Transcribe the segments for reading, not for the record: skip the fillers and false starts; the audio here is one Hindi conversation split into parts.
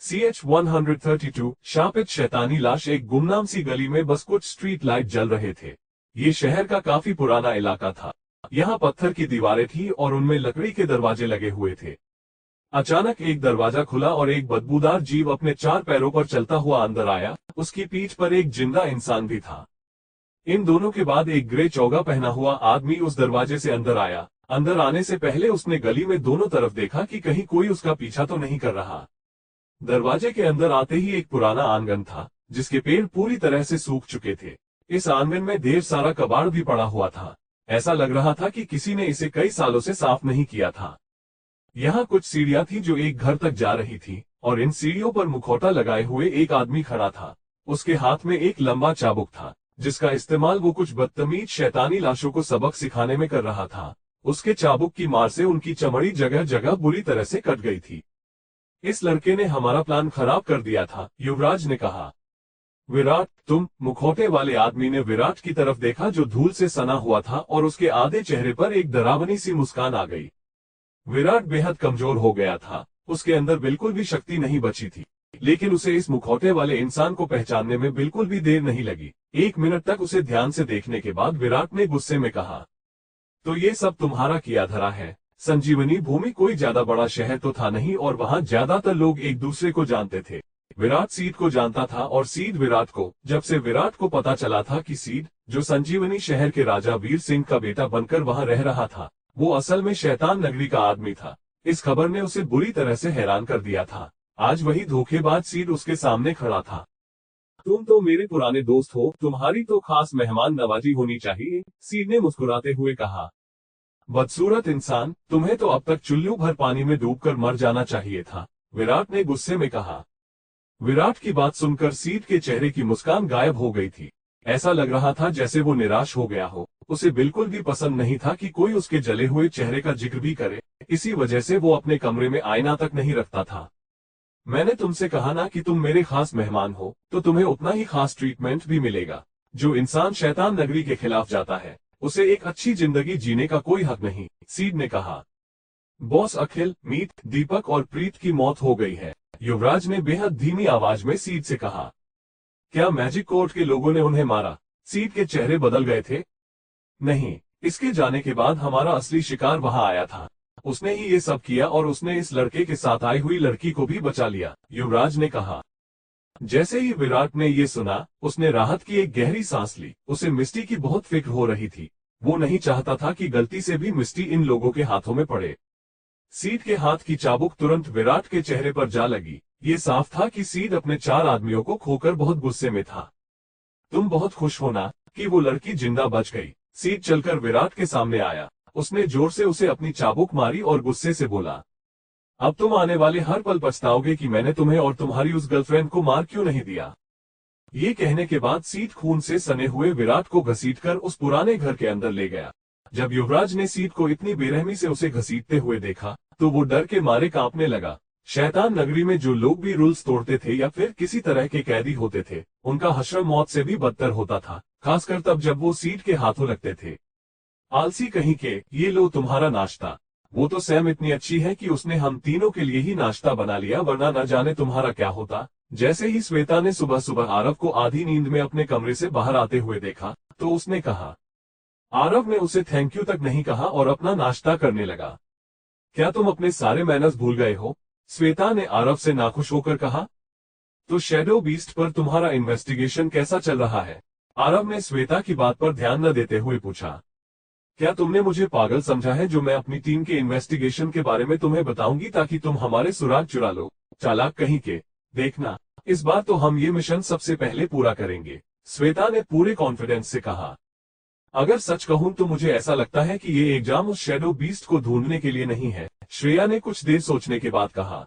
CH-132 शापित शैतानी लाश। एक गुमनाम सी गली में बस कुछ स्ट्रीट लाइट जल रहे थे। ये शहर का काफी पुराना इलाका था। यहाँ पत्थर की दीवारें थी और उनमें लकड़ी के दरवाजे लगे हुए थे। अचानक एक दरवाजा खुला और एक बदबूदार जीव अपने 4 पैरों पर चलता हुआ अंदर आया। उसकी पीठ पर एक जिंदा इंसान भी था। इन दोनों के बाद एक ग्रे चौगा पहना हुआ आदमी उस दरवाजे से अंदर आया। अंदर आने से पहले उसने गली में दोनों तरफ देखा कि कहीं कोई उसका पीछा तो नहीं कर रहा। दरवाजे के अंदर आते ही एक पुराना आंगन था, जिसके पेड़ पूरी तरह से सूख चुके थे। इस आंगन में ढेर सारा कबाड़ भी पड़ा हुआ था। ऐसा लग रहा था कि किसी ने इसे कई सालों से साफ नहीं किया था। यहाँ कुछ सीढ़ियां थी जो एक घर तक जा रही थी, और इन सीढ़ियों पर मुखौटा लगाए हुए एक आदमी खड़ा था। उसके हाथ में एक लंबा चाबुक था, जिसका इस्तेमाल वो कुछ बदतमीज शैतानी लाशों को सबक सिखाने में कर रहा था। उसके चाबुक की मार से उनकी चमड़ी जगह जगह बुरी तरह से कट गई थी। इस लड़के ने हमारा प्लान खराब कर दिया था, युवराज ने कहा। विराट, तुम? मुखौटे वाले आदमी ने विराट की तरफ देखा जो धूल से सना हुआ था, और उसके आधे चेहरे पर एक डरावनी सी मुस्कान आ गई। विराट बेहद कमजोर हो गया था। उसके अंदर बिल्कुल भी शक्ति नहीं बची थी, लेकिन उसे इस मुखौटे वाले इंसान को पहचानने में बिल्कुल भी देर नहीं लगी। 1 मिनट तक उसे ध्यान से देखने के बाद विराट ने गुस्से में कहा, तो ये सब तुम्हारा किया धरा है? संजीवनी भूमि कोई ज्यादा बड़ा शहर तो था नहीं, और वहाँ ज्यादातर लोग एक दूसरे को जानते थे। विराट सीड को जानता था और सीड विराट को। जब से विराट को पता चला था कि सीड, जो संजीवनी शहर के राजा वीर सिंह का बेटा बनकर वहाँ रह रहा था, वो असल में शैतान नगरी का आदमी था, इस खबर ने उसे बुरी तरह से हैरान कर दिया था। आज वही धोखेबाज सीड उसके सामने खड़ा था। तुम तो मेरे पुराने दोस्त हो, तुम्हारी तो खास मेहमान नवाजी होनी चाहिए, सीड ने मुस्कुराते हुए कहा। बदसूरत इंसान, तुम्हें तो अब तक चुल्लू भर पानी में डूबकर मर जाना चाहिए था, विराट ने गुस्से में कहा। विराट की बात सुनकर सीड के चेहरे की मुस्कान गायब हो गई थी। ऐसा लग रहा था जैसे वो निराश हो गया हो। उसे बिल्कुल भी पसंद नहीं था कि कोई उसके जले हुए चेहरे का जिक्र भी करे। इसी वजह से वो अपने कमरे में आईना तक नहीं रखता था। मैंने तुमसे कहा ना कि तुम मेरे खास मेहमान हो, तो तुम्हें उतना ही खास ट्रीटमेंट भी मिलेगा। जो इंसान शैतान नगरी के खिलाफ जाता है, उसे एक अच्छी जिंदगी जीने का कोई हक नहीं, सीड ने कहा। बॉस अखिल, मीत, दीपक और प्रीत की मौत हो गई है, युवराज ने बेहद धीमी आवाज में सीड से कहा। क्या मैजिक कोर्ट के लोगों ने उन्हें मारा? सीड के चेहरे बदल गए थे। नहीं, इसके जाने के बाद हमारा असली शिकार वहां आया था। उसने ही ये सब किया, और उसने इस लड़के के साथ आई हुई लड़की को भी बचा लिया, युवराज ने कहा। जैसे ही विराट ने ये सुना, उसने राहत की एक गहरी सांस ली। उसे मिस्टी की बहुत फिक्र हो रही थी। वो नहीं चाहता था कि गलती से भी मिस्टी इन लोगों के हाथों में पड़े। सीड के हाथ की चाबुक तुरंत विराट के चेहरे पर जा लगी। ये साफ था कि सीड अपने 4 आदमियों को खोकर बहुत गुस्से में था। तुम बहुत खुश हो ना कि वो लड़की जिंदा बच गई? सीड चलकर विराट के सामने आया। उसने जोर से उसे अपनी चाबुक मारी और गुस्से से बोला, अब तुम आने वाले हर पल पछताओगे कि मैंने तुम्हें और तुम्हारी उस गर्लफ्रेंड को मार क्यों नहीं दिया। ये कहने के बाद सीड खून से सने हुए विराट को घसीटकर उस पुराने घर के अंदर ले गया। जब युवराज ने सीड को इतनी बेरहमी से उसे घसीटते हुए देखा, तो वो डर के मारे कांपने लगा। शैतान नगरी में जो लोग भी रूल्स तोड़ते थे या फिर किसी तरह के कैदी होते थे, उनका हश्र मौत से भी बदतर होता था, खासकर तब जब वो सीड के हाथों लगते थे। आलसी कहीं के, ये लो तुम्हारा नाश्ता। वो तो सैम इतनी अच्छी है कि उसने हम तीनों के लिए ही नाश्ता बना लिया, वरना न जाने तुम्हारा क्या होता। जैसे ही श्वेता ने सुबह सुबह आरव को आधी नींद में अपने कमरे से बाहर आते हुए देखा, तो उसने कहा। आरव ने उसे थैंक यू तक नहीं कहा और अपना नाश्ता करने लगा। क्या तुम अपने सारे मैनर्स भूल गए हो? श्वेता ने आरव से नाखुश होकर कहा। तो शैडो बीस्ट पर तुम्हारा इन्वेस्टिगेशन कैसा चल रहा है? आरव ने श्वेता की बात पर ध्यान न देते हुए पूछा। क्या तुमने मुझे पागल समझा है जो मैं अपनी टीम के इन्वेस्टिगेशन के बारे में तुम्हें बताऊंगी ताकि तुम हमारे सुराग चुरा लो? चालाक कहीं के। देखना, इस बार तो हम ये मिशन सबसे पहले पूरा करेंगे, श्वेता ने पूरे कॉन्फिडेंस से कहा। अगर सच कहूं तो मुझे ऐसा लगता है कि ये एग्जाम उस शैडो बीस्ट को ढूंढने के लिए नहीं है, श्रेया ने कुछ देर सोचने के बाद कहा।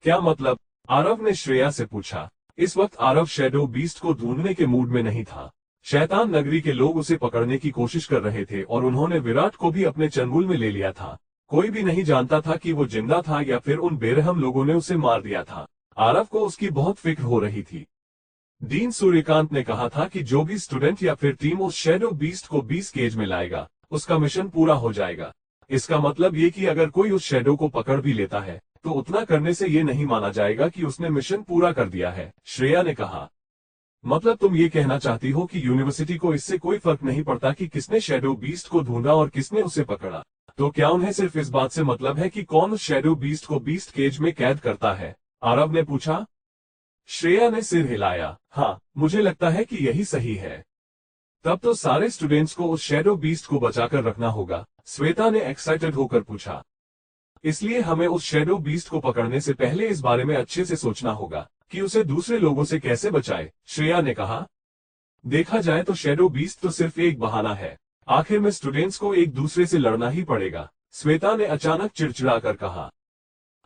क्या मतलब? आरव ने श्रेया से पूछा। इस वक्त आरव शैडो बीस्ट को ढूंढने के मूड में नहीं था। शैतान नगरी के लोग उसे पकड़ने की कोशिश कर रहे थे और उन्होंने विराट को भी अपने चंगुल में ले लिया था। कोई भी नहीं जानता था कि वो जिंदा था या फिर उन बेरहम लोगों ने उसे मार दिया था। आरव को उसकी बहुत फिक्र हो रही थी। डीन सूर्यकांत ने कहा था कि जो भी स्टूडेंट या फिर टीम उस शैडो बीस्ट को 20 केज में लाएगा, उसका मिशन पूरा हो जाएगा। इसका मतलब ये कि अगर कोई उस शैडो को पकड़ भी लेता है, तो उतना करने से ये नहीं माना जाएगा कि उसने मिशन पूरा कर दिया है, श्रेया ने कहा। मतलब तुम ये कहना चाहती हो कि यूनिवर्सिटी को इससे कोई फर्क नहीं पड़ता कि किसने शैडो बीस्ट को ढूंढा और किसने उसे पकड़ा? तो क्या उन्हें सिर्फ इस बात से मतलब है कि कौन उस शैडो बीस्ट को बीस्ट केज में कैद करता है? आरव ने पूछा। श्रेया ने सिर हिलाया। हाँ, मुझे लगता है कि यही सही है। तब तो सारे स्टूडेंट्स को उस शैडो बीस्ट को बचाकर रखना होगा, श्वेता ने एक्साइटेड होकर पूछा। इसलिए हमें उस शैडो बीस्ट को पकड़ने से पहले इस बारे में अच्छे से सोचना होगा कि उसे दूसरे लोगों से कैसे बचाए, श्रेया ने कहा। देखा जाए तो शैडो बीस्ट तो सिर्फ एक बहाना है। आखिर में स्टूडेंट्स को एक दूसरे से लड़ना ही पड़ेगा, श्वेता ने अचानक चिड़चिड़ा कर कहा।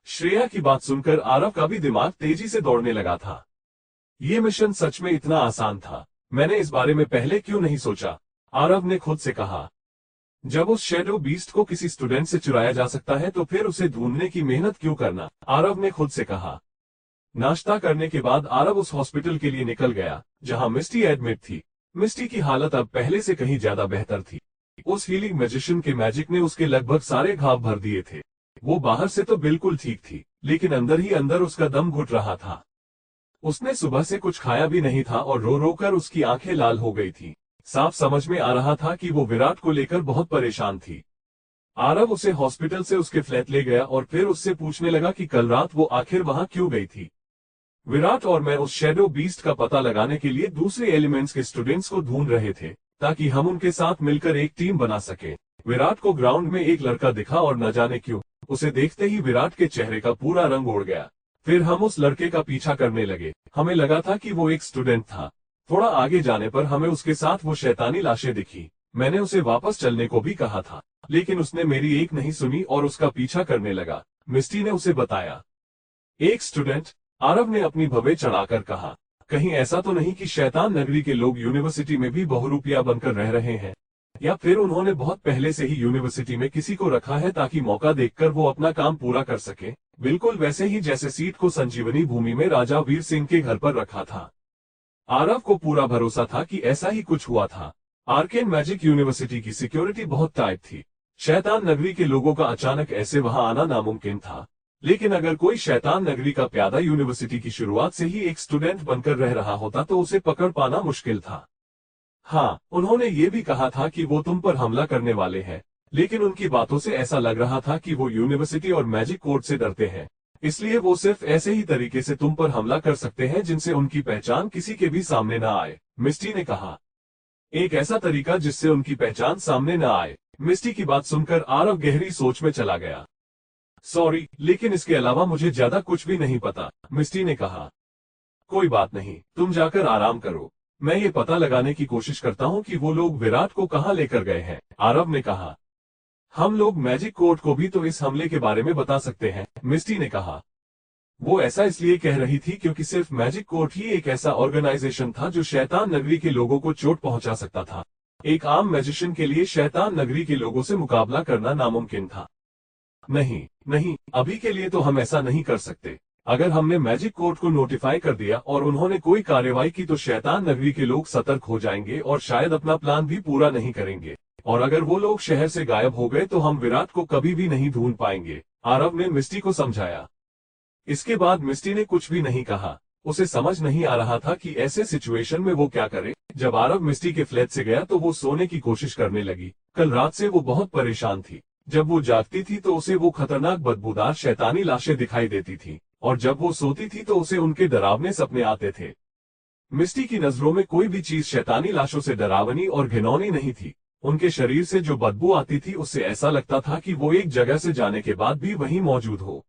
श्रेया की बात सुनकर आरव का भी दिमाग तेजी से दौड़ने लगा था। ये मिशन सच में इतना आसान था, मैंने इस बारे में पहले क्यों नहीं सोचा? आरव ने खुद से कहा। जब उस शैडो बीस्ट को किसी स्टूडेंट से चुराया जा सकता है तो फिर उसे ढूंढने की मेहनत क्यों करना? आरव ने खुद से कहा। नाश्ता करने के बाद आरव उस हॉस्पिटल के लिए निकल गया जहां मिस्टी एडमिट थी। मिस्टी की हालत अब पहले से कहीं ज्यादा बेहतर थी। उस हीलिंग मैजिशियन के मैजिक ने उसके लगभग सारे घाव भर दिए थे। वो बाहर से तो बिल्कुल ठीक थी, लेकिन अंदर ही अंदर उसका दम घुट रहा था। उसने सुबह से कुछ खाया भी नहीं था और रो रो कर उसकी आंखें लाल हो गई थी। साफ समझ में आ रहा था कि वो विराट को लेकर बहुत परेशान थी। आरव उसे हॉस्पिटल से उसके फ्लैट ले गया और फिर उससे पूछने लगा कि कल रात वो आखिर वहां क्यों गई थी। विराट और मैं उस शैडो बीस्ट का पता लगाने के लिए दूसरे एलिमेंट्स के स्टूडेंट्स को ढूंढ रहे थे ताकि हम उनके साथ मिलकर एक टीम बना सके। विराट को ग्राउंड में एक लड़का दिखा और न जाने क्यों उसे देखते ही विराट के चेहरे का पूरा रंग उड़ गया। फिर हम उस लड़के का पीछा करने लगे। हमें लगा था कि वो एक स्टूडेंट था। थोड़ा आगे जाने पर हमें उसके साथ वो शैतानी लाशें दिखी। मैंने उसे वापस चलने को भी कहा था, लेकिन उसने मेरी एक नहीं सुनी और उसका पीछा करने लगा, मिस्टी ने उसे बताया। एक स्टूडेंट? आरव ने अपनी भवें चढ़ाकर कहा। कहीं ऐसा तो नहीं कि शैतान नगरी के लोग यूनिवर्सिटी में भी बहुरूपिया बनकर रह रहे हैं, या फिर उन्होंने बहुत पहले से ही यूनिवर्सिटी में किसी को रखा है ताकि मौका देखकर वो अपना काम पूरा कर सके, बिल्कुल वैसे ही जैसे सीट को संजीवनी भूमि में राजा वीर सिंह के घर पर रखा था। आरव को पूरा भरोसा था कि ऐसा ही कुछ हुआ था। आर्केन मैजिक यूनिवर्सिटी की सिक्योरिटी बहुत टाइट थी। शैतान नगरी के लोगों का अचानक ऐसे वहां आना नामुमकिन था। लेकिन अगर कोई शैतान नगरी का प्यादा यूनिवर्सिटी की शुरुआत से ही एक स्टूडेंट बनकर रह रहा होता तो उसे पकड़ पाना मुश्किल था। हाँ, उन्होंने ये भी कहा था कि वो तुम पर हमला करने वाले हैं, लेकिन उनकी बातों से ऐसा लग रहा था कि वो यूनिवर्सिटी और मैजिक कोर्ट से डरते हैं, इसलिए वो सिर्फ ऐसे ही तरीके से तुम पर हमला कर सकते हैं जिनसे उनकी पहचान किसी के भी सामने न आए, मिस्टी ने कहा। एक ऐसा तरीका जिससे उनकी पहचान सामने न आए। मिस्टी की बात सुनकर आरव गहरी सोच में चला गया। सॉरी, लेकिन इसके अलावा मुझे ज्यादा कुछ भी नहीं पता, मिस्टी ने कहा। कोई बात नहीं, तुम जाकर आराम करो। मैं ये पता लगाने की कोशिश करता हूँ कि वो लोग विराट को कहाँ लेकर गए हैं, आरव ने कहा। हम लोग मैजिक कोर्ट को भी तो इस हमले के बारे में बता सकते हैं, मिस्टी ने कहा। वो ऐसा इसलिए कह रही थी क्योंकि सिर्फ मैजिक कोर्ट ही एक ऐसा ऑर्गेनाइजेशन था जो शैतान नगरी के लोगों को चोट पहुंचा सकता था। एक आम मैजिशियन के लिए शैतान नगरी के लोगों से मुकाबला करना नामुमकिन था। नहीं नहीं, अभी के लिए तो हम ऐसा नहीं कर सकते। अगर हमने मैजिक कोर्ट को नोटिफाई कर दिया और उन्होंने कोई कार्रवाई की तो शैतान नगरी के लोग सतर्क हो जाएंगे और शायद अपना प्लान भी पूरा नहीं करेंगे, और अगर वो लोग शहर से गायब हो गए तो हम विराट को कभी भी नहीं ढूंढ पाएंगे, आरव ने मिस्टी को समझाया। इसके बाद मिस्टी ने कुछ भी नहीं कहा। उसे समझ नहीं आ रहा था कि ऐसे सिचुएशन में वो क्या करे। जब आरव मिस्टी के फ्लैट से गया तो वो सोने की कोशिश करने लगी। कल रात से वो बहुत परेशान थी। जब वो जागती थी तो उसे वो खतरनाक बदबूदार शैतानी लाशें दिखाई देती थी, और जब वो सोती थी तो उसे उनके डरावने सपने आते थे। मिस्टी की नजरों में कोई भी चीज शैतानी लाशों से डरावनी और घिनौनी नहीं थी। उनके शरीर से जो बदबू आती थी उससे ऐसा लगता था कि वो एक जगह से जाने के बाद भी वहीं मौजूद हो।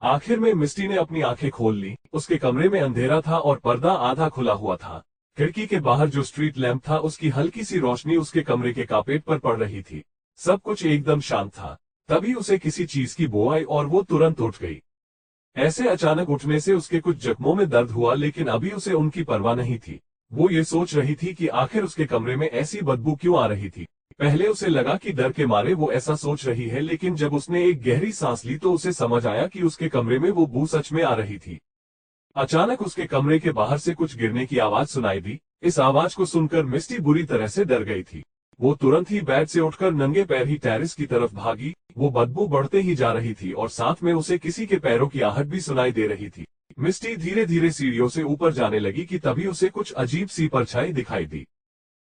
आखिर में मिस्टी ने अपनी आंखें खोल ली। उसके कमरे में अंधेरा था और पर्दा आधा खुला हुआ था। खिड़की के बाहर जो स्ट्रीट लैंप था उसकी हल्की सी रोशनी उसके कमरे के कार्पेट पर पड़ रही थी। सब कुछ एकदम शांत था। तभी उसे किसी चीज की बू आई और वो तुरंत उठ गई। ऐसे अचानक उठने से उसके कुछ जख्मों में दर्द हुआ, लेकिन अभी उसे उनकी परवाह नहीं थी। वो ये सोच रही थी कि आखिर उसके कमरे में ऐसी बदबू क्यों आ रही थी। पहले उसे लगा कि डर के मारे वो ऐसा सोच रही है, लेकिन जब उसने एक गहरी सांस ली तो उसे समझ आया कि उसके कमरे में वो बू सच में आ रही थी। अचानक उसके कमरे के बाहर से कुछ गिरने की आवाज सुनाई दी। इस आवाज को सुनकर मिस्टी बुरी तरह से डर गई थी। वो तुरंत ही बेड से उठकर नंगे पैर ही टेरेस की तरफ भागी। वो बदबू बढ़ते ही जा रही थी और साथ में उसे किसी के पैरों की आहट भी सुनाई दे रही थी। मिस्टी धीरे धीरे सीढ़ियों से ऊपर जाने लगी कि तभी उसे कुछ अजीब सी परछाई दिखाई दी।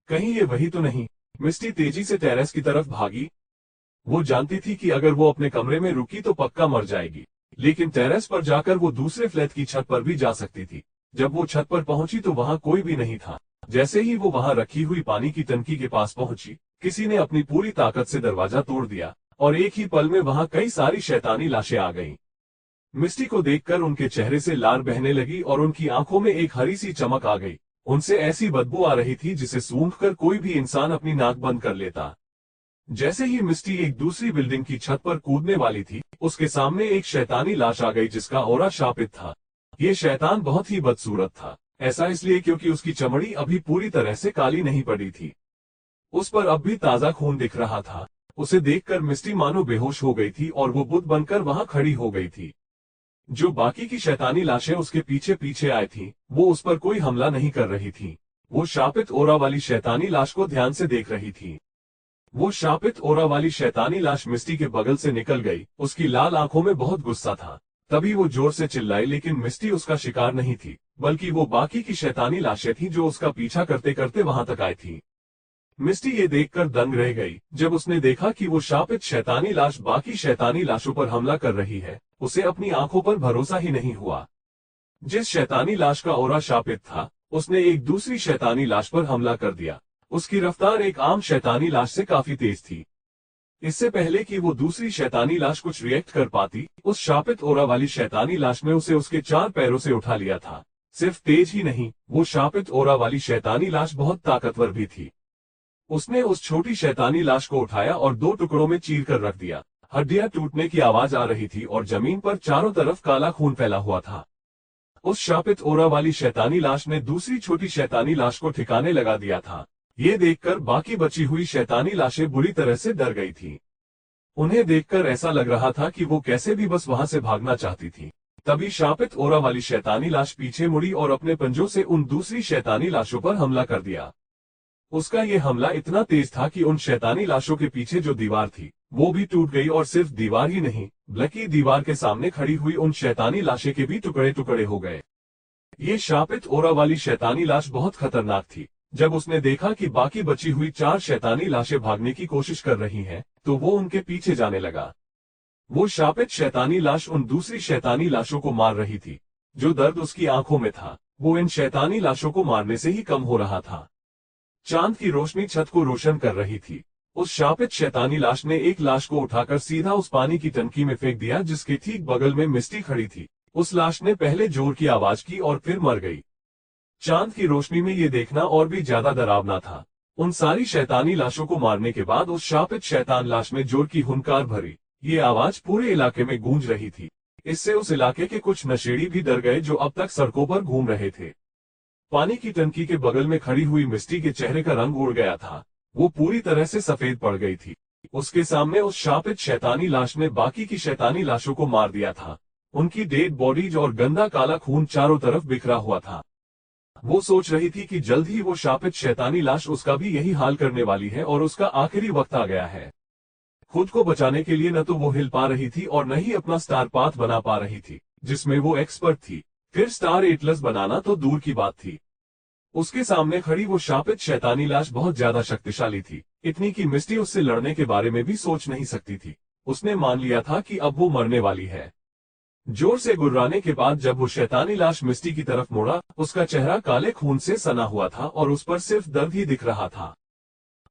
कहीं ये वही तो नहीं? मिस्टी तेजी से टेरेस की तरफ भागी। वो जानती थी कि अगर वो अपने कमरे में रुकी तो पक्का मर जाएगी, लेकिन टेरेस पर जाकर वो दूसरे फ्लैट की छत पर भी जा सकती थी। जब वो छत पर पहुंची तो वहां कोई भी नहीं था। जैसे ही वो वहां रखी हुई पानी की टंकी के पास पहुंची, किसी ने अपनी पूरी ताकत से दरवाजा तोड़ दिया और एक ही पल में वहां कई सारी शैतानी लाशें आ गईं। मिस्टी को देखकर उनके चेहरे से लार बहने लगी और उनकी आंखों में एक हरी सी चमक आ गई। उनसे ऐसी बदबू आ रही थी जिसे सूंघकर कोई भी इंसान अपनी नाक बंद कर लेता। जैसे ही मिस्टी एक दूसरी बिल्डिंग की छत पर कूदने वाली थी, उसके सामने एक शैतानी लाश आ गई जिसका ऑरा शापित था। ये शैतान बहुत ही बदसूरत था। ऐसा इसलिए क्योंकि उसकी चमड़ी अभी पूरी तरह से काली नहीं पड़ी थी। उस पर अब भी ताजा खून दिख रहा था। उसे देखकर मिस्टी मानो बेहोश हो गई थी और वो बुत बनकर वहां खड़ी हो गई थी। जो बाकी की शैतानी लाशें उसके पीछे पीछे आई थीं, वो उस पर कोई हमला नहीं कर रही थीं। वो शापित ओरा वाली शैतानी लाश को ध्यान से देख रही थी। वो शापित ओरा वाली शैतानी लाश मिस्टी के बगल से निकल गई। उसकी लाल आंखों में बहुत गुस्सा था। तभी वो जोर से चिल्लाई, लेकिन मिस्टी उसका शिकार नहीं थी, बल्कि वो बाकी की शैतानी लाशें थीं जो उसका पीछा करते करते वहां तक आई थी। मिस्टी ये देखकर दंग रह गई। जब उसने देखा कि वो शापित शैतानी लाश बाकी शैतानी लाशों पर हमला कर रही है, उसे अपनी आंखों पर भरोसा ही नहीं हुआ। जिस शैतानी लाश का ओरा शापित था, उसने एक दूसरी शैतानी लाश पर हमला कर दिया। उसकी रफ्तार एक आम शैतानी लाश से काफी तेज थी। इससे पहले कि वो दूसरी शैतानी लाश कुछ रिएक्ट कर पाती, उस शापित ओरा वाली शैतानी लाश ने उसे उसके 4 पैरों से उठा लिया था। सिर्फ तेज ही नहीं, वो शापित ओरा वाली शैतानी लाश बहुत ताकतवर भी थी। उसने उस छोटी शैतानी लाश को उठाया और 2 टुकड़ों में चीर कर रख दिया। हड्डियां टूटने की आवाज आ रही थी और जमीन पर चारों तरफ काला खून फैला हुआ था। उस शापित ओरा वाली शैतानी लाश ने दूसरी छोटी शैतानी लाश को ठिकाने लगा दिया था। ये देखकर बाकी बची हुई शैतानी लाशें बुरी तरह से डर गई थीं। उन्हें देखकर ऐसा लग रहा था कि वो कैसे भी बस वहां से भागना चाहती थी। तभी शापित ओरा वाली शैतानी लाश पीछे मुड़ी और अपने पंजों से उन दूसरी शैतानी लाशों पर हमला कर दिया। उसका ये हमला इतना तेज था कि उन शैतानी लाशों के पीछे जो दीवार थी, वो भी टूट गई और सिर्फ दीवार ही नहीं, बल्कि दीवार के सामने खड़ी हुई उन शैतानी लाशें के भी टुकड़े टुकड़े हो गए। ये शापित ओरा वाली शैतानी लाश बहुत खतरनाक थी। जब उसने देखा कि बाकी बची हुई 4 शैतानी लाशें भागने की कोशिश कर रही हैं, तो वो उनके पीछे जाने लगा। वो शापित शैतानी लाश उन दूसरी शैतानी लाशों को मार रही थी। जो दर्द उसकी आंखों में था, वो इन शैतानी लाशों को मारने से ही कम हो रहा था। चांद की रोशनी छत को रोशन कर रही थी। उस शापित शैतानी लाश ने एक लाश को उठाकर सीधा उस पानी की टंकी में फेंक दिया जिसके ठीक बगल में मिस्टी खड़ी थी। उस लाश ने पहले जोर की आवाज की और फिर मर गई। चांद की रोशनी में ये देखना और भी ज्यादा डरावना था। उन सारी शैतानी लाशों को मारने के बाद उस शापित शैतान लाश में जोर की हुंकार भरी। ये आवाज पूरे इलाके में गूंज रही थी। इससे उस इलाके के कुछ नशेड़ी भी डर गए जो अब तक सड़कों पर घूम रहे थे। पानी की टंकी के बगल में खड़ी हुई मिस्टी के चेहरे का रंग उड़ गया था। वो पूरी तरह से सफेद पड़ गई थी। उसके सामने उस शापित शैतानी लाश ने बाकी की शैतानी लाशों को मार दिया था। उनकी डेड बॉडीज और गंदा काला खून चारों तरफ बिखरा हुआ था। वो सोच रही थी कि जल्द ही वो शापित शैतानी लाश उसका भी यही हाल करने वाली है और उसका आखिरी वक्त आ गया है। खुद को बचाने के लिए न तो वो हिल पा रही थी और न ही अपना स्टार पाथ बना पा रही थी, जिसमें वो एक्सपर्ट थी। फिर स्टार एटलस बनाना तो दूर की बात थी। उसके सामने खड़ी वो शापित शैतानी लाश बहुत ज्यादा शक्तिशाली थी, इतनी कि मिस्टी उससे लड़ने के बारे में भी सोच नहीं सकती थी। उसने मान लिया था कि अब वो मरने वाली है। जोर से गुर्राने के बाद जब वो शैतानी लाश मिस्टी की तरफ मुड़ा, उसका चेहरा काले खून से सना हुआ था और उस पर सिर्फ दर्द ही दिख रहा था।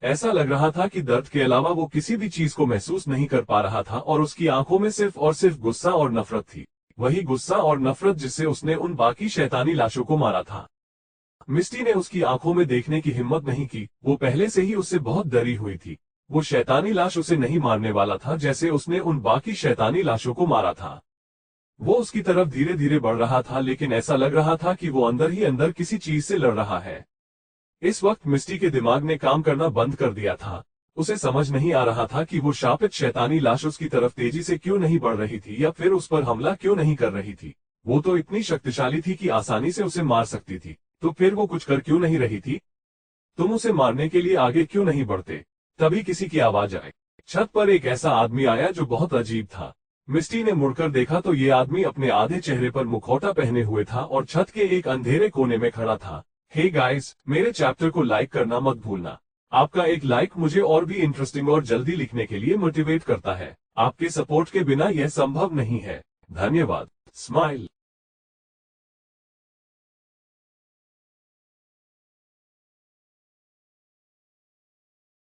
ऐसा लग रहा था कि दर्द के अलावा वो किसी भी चीज को महसूस नहीं कर पा रहा था और उसकी आंखों में सिर्फ और सिर्फ गुस्सा और नफरत थी। वही गुस्सा और नफरत जिससे उसने उन बाकी शैतानी लाशों को मारा था। मिस्टी ने उसकी आंखों में देखने की हिम्मत नहीं की। वो पहले से ही उससे बहुत डरी हुई थी। वो शैतानी लाश उसे नहीं मारने वाला था जैसे उसने उन बाकी शैतानी लाशों को मारा था। वो उसकी तरफ धीरे धीरे बढ़ रहा था, लेकिन ऐसा लग रहा था कि वो अंदर ही अंदर किसी चीज से लड़ रहा है। इस वक्त मिस्टी के दिमाग ने काम करना बंद कर दिया था। उसे समझ नहीं आ रहा था कि वो शापित शैतानी लाश उसकी तरफ तेजी से क्यों नहीं बढ़ रही थी या फिर उस पर हमला क्यों नहीं कर रही थी। वो तो इतनी शक्तिशाली थी कि आसानी से उसे मार सकती थी, तो फिर वो कुछ कर क्यों नहीं रही थी। तुम उसे मारने के लिए आगे क्यों नहीं बढ़ते? तभी किसी की आवाज आई। छत पर एक ऐसा आदमी आया जो बहुत अजीब था। मिस्टी ने मुड़कर देखा तो ये आदमी अपने आधे चेहरे पर मुखौटा पहने हुए था और छत के एक अंधेरे कोने में खड़ा था। हे गाइस, मेरे चैप्टर को लाइक करना मत भूलना। आपका एक लाइक मुझे और भी इंटरेस्टिंग और जल्दी लिखने के लिए मोटिवेट करता है। आपके सपोर्ट के बिना यह संभव नहीं है। धन्यवाद। स्माइल।